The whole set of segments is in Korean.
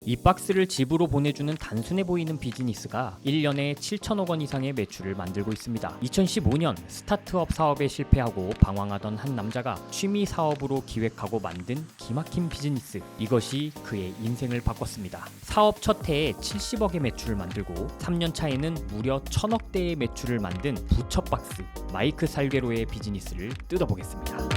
이 박스를 집으로 보내주는 단순해 보이는 비즈니스가 1년에 7천억 원 이상의 매출을 만들고 있습니다. 2015년 스타트업 사업에 실패하고 방황하던 한 남자가 취미 사업으로 기획하고 만든 기막힌 비즈니스. 이것이 그의 인생을 바꿨습니다. 사업 첫 해에 70억의 매출을 만들고 3년 차에는 무려 1000억대의 매출을 만든 부처박스 마이크 살게로의 비즈니스를 뜯어보겠습니다.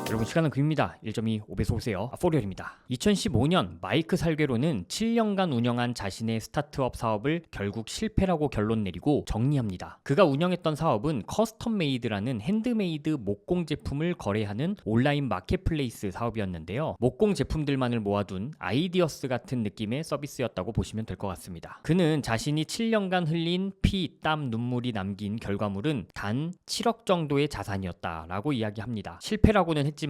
여러분, 시간은 금입니다. 1.2 5배속 오세요. 포리얼입니다. 2015년 마이크 살게로는 7년간 운영한 자신의 스타트업 사업을 결국 실패라고 결론 내리고 정리합니다. 그가 운영했던 사업은 커스텀 메이드라는 핸드메이드 목공 제품을 거래하는 온라인 마켓플레이스 사업이었는데요. 목공 제품들만을 모아둔 아이디어스 같은 느낌의 서비스였다고 보시면 될 것 같습니다. 그는 자신이 7년간 흘린 피, 땀, 눈물이 남긴 결과물은 단 7억 정도의 자산이었다라고 이야기합니다. 실패라고는 했지만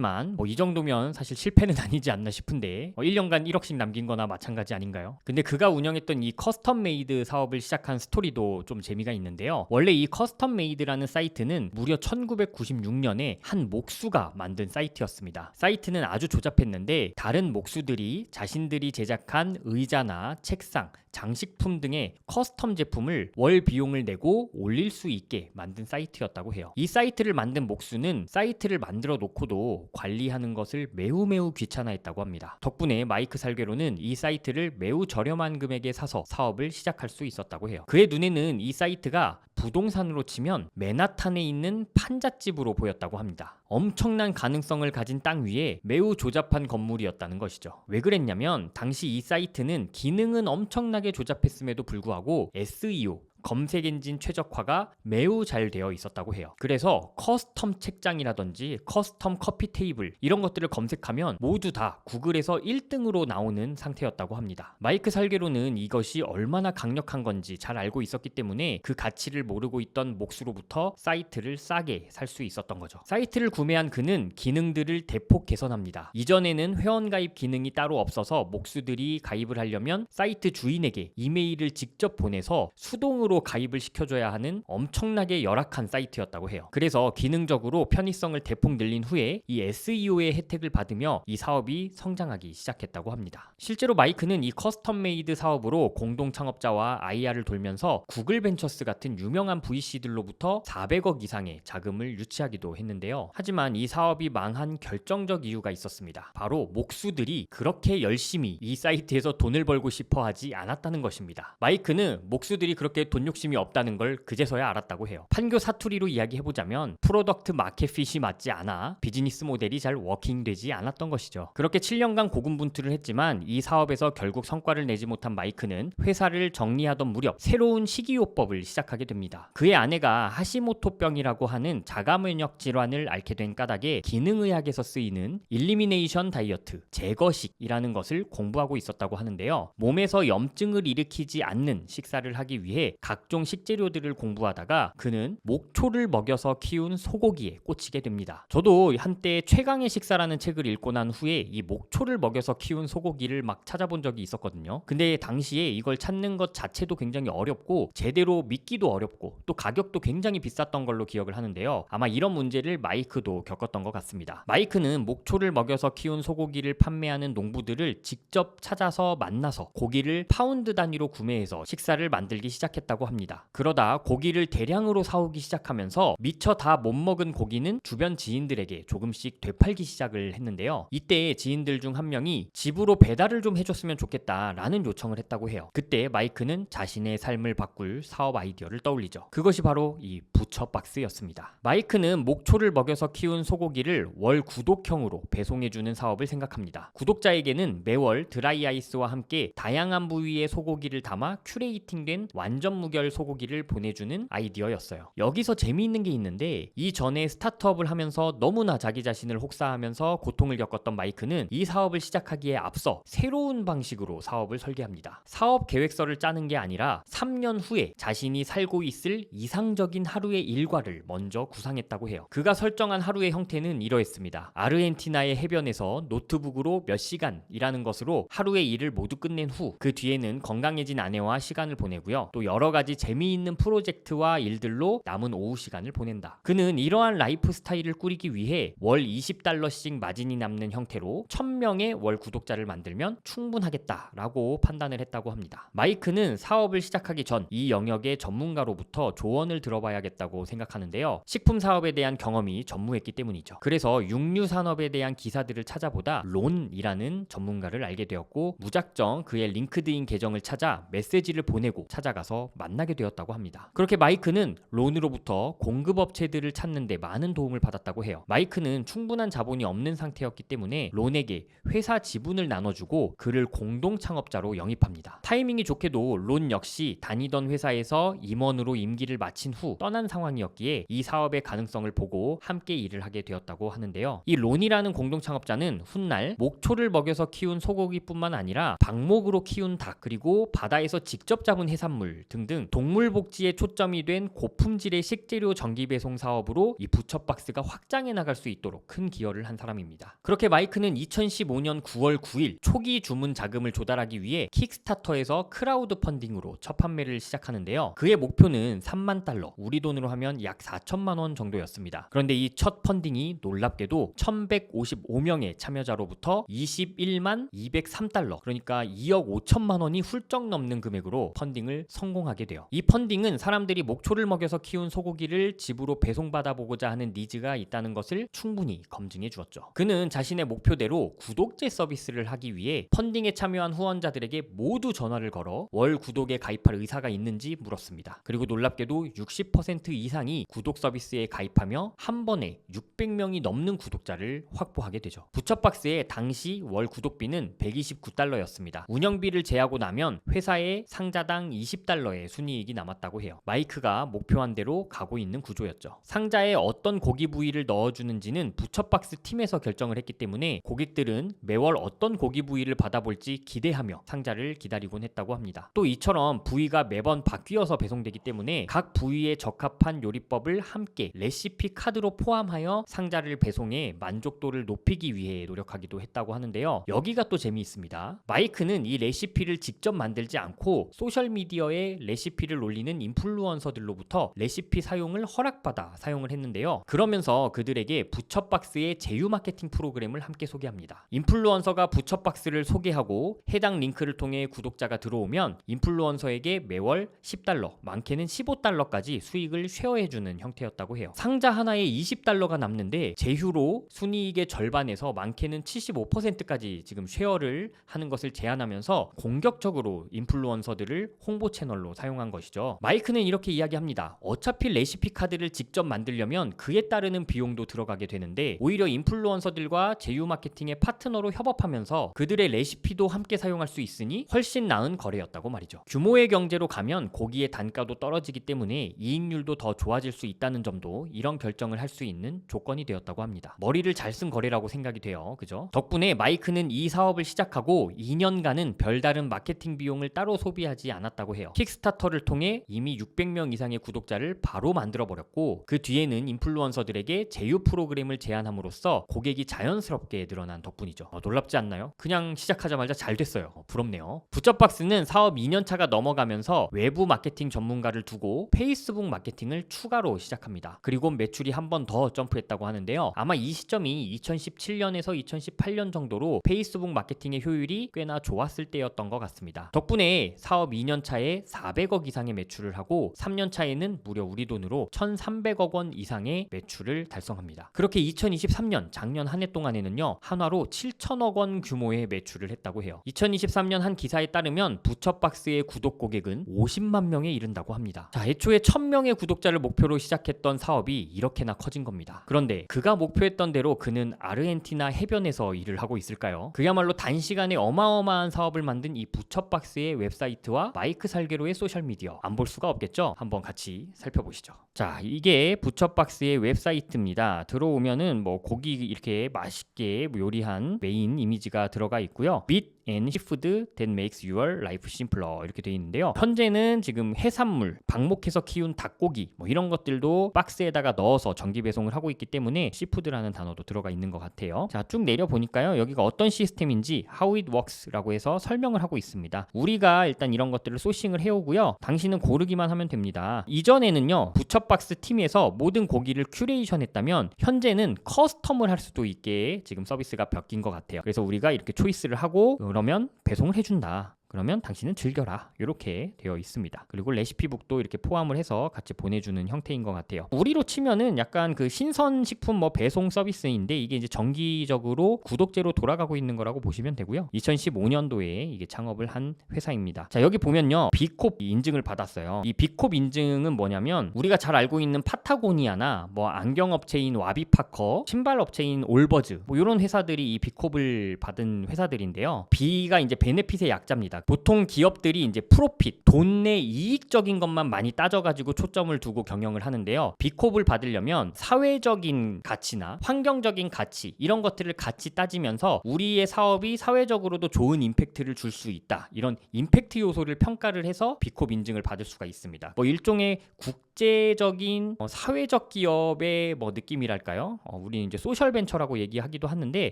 이 정도면 사실 실패는 아니지 않나 싶은데 1년간 1억씩 남긴 거나 마찬가지 아닌가요? 근데 그가 운영했던 이 커스텀 메이드 사업을 시작한 스토리도 좀 재미가 있는데요. 원래 이 커스텀 메이드라는 사이트는 무려 1996년에 한 목수가 만든 사이트였습니다. 사이트는 아주 조잡했는데 다른 목수들이 자신들이 제작한 의자나 책상, 장식품 등의 커스텀 제품을 월 비용을 내고 올릴 수 있게 만든 사이트였다고 해요. 이 사이트를 만든 목수는 사이트를 만들어 놓고도 관리하는 것을 매우 귀찮아했다고 합니다. 덕분에 마이크 살게로는 이 사이트를 매우 저렴한 금액에 사서 사업을 시작할 수 있었다고 해요. 그의 눈에는 이 사이트가 부동산으로 치면 맨하탄에 있는 판잣집으로 보였다고 합니다. 엄청난 가능성을 가진 땅 위에 매우 조잡한 건물이었다는 것이죠. 왜 그랬냐면 당시 이 사이트는 기능은 엄청나게 조잡했음에도 불구하고 SEO 검색 엔진 최적화가 매우 잘 되어 있었다고 해요. 그래서 커스텀 책장이라든지 커스텀 커피 테이블 이런 것들을 검색하면 모두 다 구글에서 1등으로 나오는 상태였다고 합니다. 마이크 살게로는 이것이 얼마나 강력한 건지 잘 알고 있었기 때문에 그 가치를 모르고 있던 목수로부터 사이트를 싸게 살 수 있었던 거죠. 사이트를 구매한 그는 기능들을 대폭 개선합니다. 이전에는 회원가입 기능이 따로 없어서 목수들이 가입을 하려면 사이트 주인에게 이메일을 직접 보내서 수동으로 가입을 시켜줘야 하는 엄청나게 열악한 사이트였다고 해요. 그래서 기능적으로 편의성을 대폭 늘린 후에 이 SEO의 혜택을 받으며 이 사업이 성장하기 시작했다고 합니다. 실제로 마이크는 이 커스텀 메이드 사업으로 공동 창업자와 IR을 돌면서 구글 벤처스 같은 유명한 VC들로부터 400억 이상의 자금을 유치하기도 했는데요. 하지만 이 사업이 망한 결정적 이유가 있었습니다. 바로 목수들이 그렇게 열심히 이 사이트에서 돈을 벌고 싶어 하지 않았다는 것입니다. 마이크는 목수들이 그렇게 돈 욕심이 없다는 걸 그제서야 알았다고 해요. 판교 사투리로 이야기해보자면 프로덕트 마켓핏이 맞지 않아 비즈니스 모델이 잘 워킹되지 않았던 것이죠. 그렇게 7년간 고군분투를 했지만 이 사업에서 결국 성과를 내지 못한 마이크는 회사를 정리하던 무렵 새로운 식이요법을 시작하게 됩니다. 그의 아내가 하시모토병이라고 하는 자가면역 질환을 앓게 된 까닭에 기능의학에서 쓰이는 일리미네이션 다이어트, 제거식이라는 것을 공부하고 있었다고 하는데요. 몸에서 염증을 일으키지 않는 식사를 하기 위해 각종 식재료들을 공부하다가 그는 목초를 먹여서 키운 소고기에 꽂히게 됩니다. 저도 한때 최강의 식사라는 책을 읽고 난 후에 이 목초를 먹여서 키운 소고기를 막 찾아본 적이 있었거든요. 근데 당시에 이걸 찾는 것 자체도 굉장히 어렵고 제대로 믿기도 어렵고 또 가격도 굉장히 비쌌던 걸로 기억을 하는데요. 아마 이런 문제를 마이크도 겪었던 것 같습니다. 마이크는 목초를 먹여서 키운 소고기를 판매하는 농부들을 직접 찾아서 만나서 고기를 파운드 단위로 구매해서 식사를 만들기 시작했다고 합니다. 그러다 고기를 대량으로 사오기 시작하면서 미처 다 못 먹은 고기는 주변 지인들에게 조금씩 되팔기 시작을 했는데요. 이때 지인들 중 한 명이 집으로 배달을 좀 해줬으면 좋겠다라는 요청을 했다고 해요. 그때 마이크는 자신의 삶을 바꿀 사업 아이디어를 떠올리죠. 그것이 바로 이 부처박스였습니다. 마이크는 목초를 먹여서 키운 소고기를 월 구독형으로 배송해주는 사업을 생각합니다. 구독자에게는 매월 드라이 아이스와 함께 다양한 부위의 소고기를 담아 큐레이팅된 완전 무결 소고기를 보내주는 아이디어였어요. 여기서 재미있는 게 있는데 이전에 스타트업을 하면서 너무나 자기 자신을 혹사하면서 고통을 겪었던 마이크는 이 사업을 시작하기에 앞서 새로운 방식으로 사업을 설계합니다. 사업 계획서를 짜는 게 아니라 3년 후에 자신이 살고 있을 이상적인 하루의 일과를 먼저 구상했다고 해요. 그가 설정한 하루의 형태는 이러했습니다. 아르헨티나의 해변에서 노트북으로 몇 시간 일하는 것으로 하루의 일을 모두 끝낸 후 그 뒤에는 건강해진 아내와 시간을 보내고요. 또 여러 여러가지 재미있는 프로젝트와 일들로 남은 오후 시간을 보낸다. 그는 이러한 라이프 스타일을 꾸리기 위해 월 $20씩 마진이 남는 형태로 1000명의 월 구독자를 만들면 충분하겠다라고 판단을 했다고 합니다. 마이크는 사업을 시작하기 전 이 영역의 전문가로부터 조언을 들어봐야겠다고 생각하는데요. 식품 사업에 대한 경험이 전무했기 때문이죠. 그래서 육류 산업에 대한 기사들을 찾아보다 론이라는 전문가를 알게 되었고 무작정 그의 링크드인 계정을 찾아 메시지를 보내고 찾아가서 만나게 되었다고 합니다. 그렇게 마이크는 론으로부터 공급업체들을 찾는 데 많은 도움을 받았다고 해요. 마이크는 충분한 자본이 없는 상태였기 때문에 론에게 회사 지분을 나눠주고 그를 공동 창업자로 영입합니다. 타이밍이 좋게도 론 역시 다니던 회사에서 임원으로 임기를 마친 후 떠난 상황이었기에 이 사업의 가능성을 보고 함께 일을 하게 되었다고 하는데요. 이 론이라는 공동 창업자는 훗날 목초를 먹여서 키운 소고기뿐만 아니라 방목으로 키운 닭 그리고 바다에서 직접 잡은 해산물 등등 동물 복지에 초점이 된 고품질의 식재료 정기 배송 사업으로 이 부처박스가 확장해 나갈 수 있도록 큰 기여를 한 사람입니다. 그렇게 마이크는 2015년 9월 9일 초기 주문 자금을 조달하기 위해 킥스타터에서 크라우드 펀딩으로 첫 판매를 시작하는데요. 그의 목표는 $30,000, 우리 돈으로 하면 약 4천만 원 정도였습니다. 그런데 이 첫 펀딩이 놀랍게도 1155명의 참여자로부터 $21만 $203, 그러니까 2억 5천만 원이 훌쩍 넘는 금액으로 펀딩을 성공하게 돼요. 이 펀딩은 사람들이 목초를 먹여서 키운 소고기를 집으로 배송받아 보고자 하는 니즈가 있다는 것을 충분히 검증해 주었죠. 그는 자신의 목표대로 구독제 서비스를 하기 위해 펀딩에 참여한 후원자들에게 모두 전화를 걸어 월 구독에 가입할 의사가 있는지 물었습니다. 그리고 놀랍게도 60% 이상이 구독 서비스에 가입하며 한 번에 600명이 넘는 구독자를 확보하게 되죠. 부처박스의 당시 월 구독비는 $129였습니다. 운영비를 제하고 나면 회사에 상자당 $20의 순이익이 남았다고 해요. 마이크가 목표한 대로 가고 있는 구조였죠. 상자에 어떤 고기 부위를 넣어주는지는 부처박스 팀에서 결정을 했기 때문에 고객들은 매월 어떤 고기 부위를 받아볼지 기대하며 상자를 기다리곤 했다고 합니다. 또 이처럼 부위가 매번 바뀌어서 배송되기 때문에 각 부위에 적합한 요리법을 함께 레시피 카드로 포함하여 상자를 배송해 만족도를 높이기 위해 노력하기도 했다고 하는데요. 여기가 또 재미있습니다. 마이크는 이 레시피를 직접 만들지 않고 소셜미디어에 레시피를 올리는 인플루언서들로부터 레시피 사용을 허락받아 사용을 했는데요. 그러면서 그들에게 부처박스의 제휴 마케팅 프로그램을 함께 소개합니다. 인플루언서가 부처박스를 소개하고 해당 링크를 통해 구독자가 들어오면 인플루언서에게 매월 $10, 많게는 $15까지 수익을 쉐어해주는 형태였다고 해요. 상자 하나에 $20가 남는데 제휴로 순이익의 절반에서 많게는 75%까지 지금 쉐어를 하는 것을 제한하면서 공격적으로 인플루언서들을 홍보 채널로 사용한 것이죠. 마이크는 이렇게 이야기합니다. 어차피 레시피 카드를 직접 만들려면 그에 따르는 비용도 들어가게 되는데 오히려 인플루언서들과 제휴 마케팅의 파트너로 협업하면서 그들의 레시피도 함께 사용할 수 있으니 훨씬 나은 거래였다고 말이죠. 규모의 경제로 가면 고기의 단가도 떨어지기 때문에 이익률도 더 좋아질 수 있다는 점도 이런 결정을 할 수 있는 조건이 되었다고 합니다. 머리를 잘 쓴 거래라고 생각이 돼요. 그죠? 덕분에 마이크는 이 사업을 시작하고 2년간은 별다른 마케팅 비용을 따로 소비하지 않았다고 해요. 킥스타터를 통해 이미 600명 이상의 구독자를 바로 만들어 버렸고 그 뒤에는 인플루언서들에게 제휴 프로그램을 제안함으로써 고객이 자연스럽게 늘어난 덕분이죠. 놀랍지 않나요? 그냥 시작하자마자 잘 됐어요. 부럽네요. 부처박스는 사업 2년차가 넘어가면서 외부 마케팅 전문가를 두고 페이스북 마케팅을 추가로 시작합니다. 그리고 매출이 한 번 더 점프했다고 하는데요. 아마 이 시점이 2017년에서 2018년 정도로 페이스북 마케팅의 효율이 꽤나 좋았을 때였던 것 같습니다. 덕분에 사업 2년차에 400억 이상의 매출을 하고 3년차에는 무려 우리 돈으로 1,300억 원 이상의 매출을 달성합니다. 그렇게 2023년 작년 한 해 동안에는요. 한화로 7천억 원 규모의 매출을 했다고 해요. 2023년 한 기사에 따르면 부처박스의 구독 고객은 50만 명에 이른다고 합니다. 자, 애초에 1000명의 구독자를 목표로 시작했던 사업이 이렇게나 커진 겁니다. 그런데 그가 목표했던 대로 그는 아르헨티나 해변에서 일을 하고 있을까요? 그야말로 단시간에 어마어마한 사업을 만든 이 부처박스의 웹사이트와 마이크 살게로의 소셜미디어 안 볼 수가 없겠죠? 한번 같이 살펴보시죠. 자, 이게 부처박스의 웹사이트입니다. 들어오면은 뭐 고기 이렇게 맛있게 요리한 메인 이미지가 들어가 있고요. 및 and seafood that makes your life simpler 이렇게 되어 있는데요. 현재는 지금 해산물, 방목해서 키운 닭고기 뭐 이런 것들도 박스에다가 넣어서 정기 배송을 하고 있기 때문에 시푸드라는 단어도 들어가 있는 것 같아요. 자, 쭉 내려 보니까요. 여기가 어떤 시스템인지 how it works라고 해서 설명을 하고 있습니다. 우리가 일단 이런 것들을 소싱을 해오고요. 당신은 고르기만 하면 됩니다. 이전에는요. 부처박스 팀에서 모든 고기를 큐레이션 했다면 현재는 커스텀을 할 수도 있게 지금 서비스가 바뀐 것 같아요. 그래서 우리가 이렇게 초이스를 하고 그러면 배송을 해준다. 그러면 당신은 즐겨라 이렇게 되어 있습니다. 그리고 레시피북도 이렇게 포함을 해서 같이 보내주는 형태인 것 같아요. 우리로 치면은 약간 그 신선식품 뭐 배송 서비스인데 이게 이제 정기적으로 구독제로 돌아가고 있는 거라고 보시면 되고요. 2015년도에 이게 창업을 한 회사입니다. 자, 여기 보면요. 비콥 인증을 받았어요. 이 비콥 인증은 뭐냐면 우리가 잘 알고 있는 파타고니아나 뭐 안경업체인 와비파커, 신발업체인 올버즈 뭐 이런 회사들이 이 비콥을 받은 회사들인데요. B가 이제 베네핏의 약자입니다. 보통 기업들이 이제 프로핏, 돈 내 이익적인 것만 많이 따져가지고 초점을 두고 경영을 하는데요. 비콥을 받으려면 사회적인 가치나 환경적인 가치 이런 것들을 같이 따지면서 우리의 사업이 사회적으로도 좋은 임팩트를 줄 수 있다. 이런 임팩트 요소를 평가를 해서 비콥 인증을 받을 수가 있습니다. 뭐 일종의 국제적인 사회적 기업의 뭐 느낌이랄까요? 우리는 이제 소셜 벤처라고 얘기하기도 하는데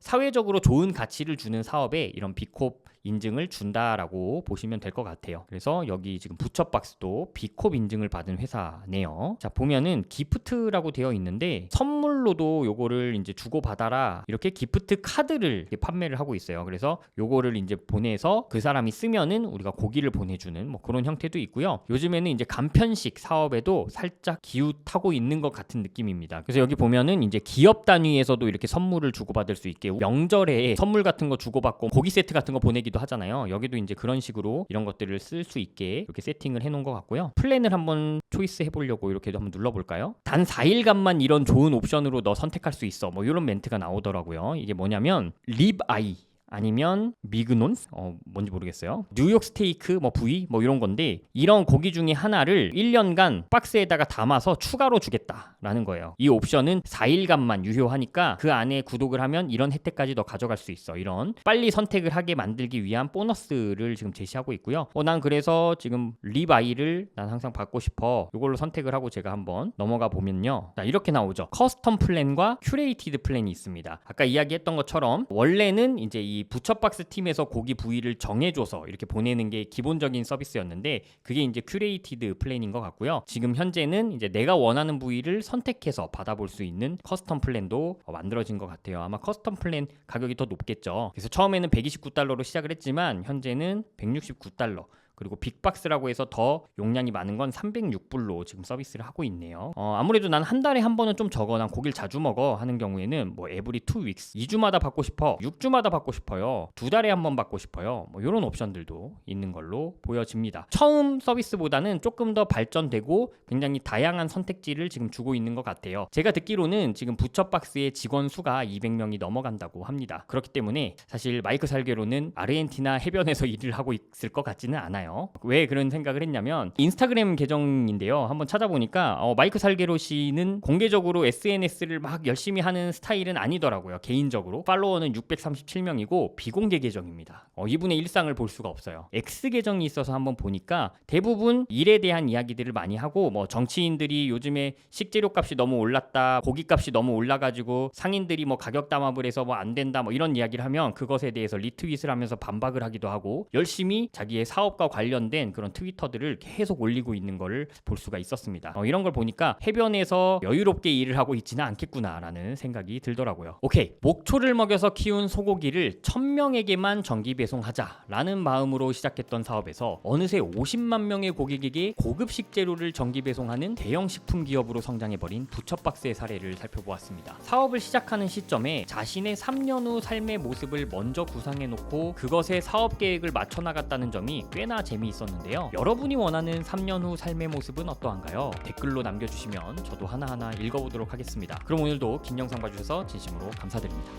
사회적으로 좋은 가치를 주는 사업에 이런 비콥 인증을 준다라고 보시면 될 것 같아요. 그래서 여기 지금 부처박스도 비콥 인증을 받은 회사네요. 자, 보면은 기프트라고 되어 있는데 선물로도 요거를 이제 주고받아라 이렇게 기프트 카드를 이렇게 판매를 하고 있어요. 그래서 요거를 이제 보내서 그 사람이 쓰면은 우리가 고기를 보내주는 뭐 그런 형태도 있고요. 요즘에는 이제 간편식 사업에도 살짝 기웃하고 있는 것 같은 느낌입니다. 그래서 여기 보면은 이제 기업 단위에서도 이렇게 선물을 주고받을 수 있게 명절에 선물 같은 거 주고받고 고기 세트 같은 거 보내기도 하잖아요. 여기도 이제 그런 식으로 이런 것들을 쓸 수 있게 이렇게 세팅을 해놓은 것 같고요. 플랜을 한번 초이스 해보려고 이렇게도 한번 눌러볼까요? 단 4일간만 이런 좋은 옵션으로 너 선택할 수 있어. 뭐 이런 멘트가 나오더라고요. 이게 뭐냐면 립아이 아니면 미그논? 뭔지 모르겠어요. 뉴욕 스테이크 뭐 부위 뭐 이런 건데 이런 고기 중에 하나를 1년간 박스에다가 담아서 추가로 주겠다라는 거예요. 이 옵션은 4일간만 유효하니까 그 안에 구독을 하면 이런 혜택까지 너 가져갈 수 있어. 이런 빨리 선택을 하게 만들기 위한 보너스를 지금 제시하고 있고요. 난 그래서 지금 립아이를 난 항상 받고 싶어. 이걸로 선택을 하고 제가 한번 넘어가 보면요. 자, 이렇게 나오죠. 커스텀 플랜과 큐레이티드 플랜이 있습니다. 아까 이야기했던 것처럼 원래는 이제 이 부처박스 팀에서 고기 부위를 정해줘서 이렇게 보내는 게 기본적인 서비스였는데 그게 이제 큐레이티드 플랜인 것 같고요. 지금 현재는 이제 내가 원하는 부위를 선택해서 받아볼 수 있는 커스텀 플랜도 만들어진 것 같아요. 아마 커스텀 플랜 가격이 더 높겠죠. 그래서 처음에는 $129로 시작을 했지만 현재는 $169 그리고 빅박스라고 해서 더 용량이 많은 건 306불로 지금 서비스를 하고 있네요. 아무래도 난 한 달에 한 번은 좀 적어. 난 고기를 자주 먹어 하는 경우에는 뭐 every 2 weeks 2주마다 받고 싶어. 6주마다 받고 싶어요. 2달에 한 번 받고 싶어요. 뭐 이런 옵션들도 있는 걸로 보여집니다. 처음 서비스보다는 조금 더 발전되고 굉장히 다양한 선택지를 지금 주고 있는 것 같아요. 제가 듣기로는 지금 부처박스의 직원 수가 200명이 넘어간다고 합니다. 그렇기 때문에 사실 마이크 살게로는 아르헨티나 해변에서 일을 하고 있을 것 같지는 않아요. 왜 그런 생각을 했냐면 인스타그램 계정인데요. 한번 찾아보니까 마이크 살게로 씨는 공개적으로 SNS를 막 열심히 하는 스타일은 아니더라고요. 개인적으로 팔로워는 637명이고 비공개 계정입니다. 이분의 일상을 볼 수가 없어요. X 계정이 있어서 한번 보니까 대부분 일에 대한 이야기들을 많이 하고 뭐 정치인들이 요즘에 식재료 값이 너무 올랐다, 고기 값이 너무 올라가지고 상인들이 뭐 가격 담합을 해서 뭐 안 된다 뭐 이런 이야기를 하면 그것에 대해서 리트윗을 하면서 반박을 하기도 하고 열심히 자기의 사업과 관련된 그런 트위터들을 계속 올리고 있는 거를 볼 수가 있었습니다. 이런 걸 보니까 해변에서 여유롭게 일을 하고 있지는 않겠구나라는 생각이 들더라고요. 오케이, 목초를 먹여서 키운 소고기를 1000명에게만 정기 배송하자라는 마음으로 시작했던 사업에서 어느새 50만 명의 고객에게 고급 식재료를 정기 배송하는 대형 식품 기업으로 성장해버린 부처박스의 사례를 살펴보았습니다. 사업을 시작하는 시점에 자신의 3년 후 삶의 모습을 먼저 구상해놓고 그것에 사업 계획을 맞춰나갔다는 점이 꽤나 재미있었는데요. 여러분이 원하는 3년 후 삶의 모습은 어떠한가요? 댓글로 남겨주시면 저도 하나하나 읽어보도록 하겠습니다. 그럼 오늘도 긴 영상 봐주셔서 진심으로 감사드립니다.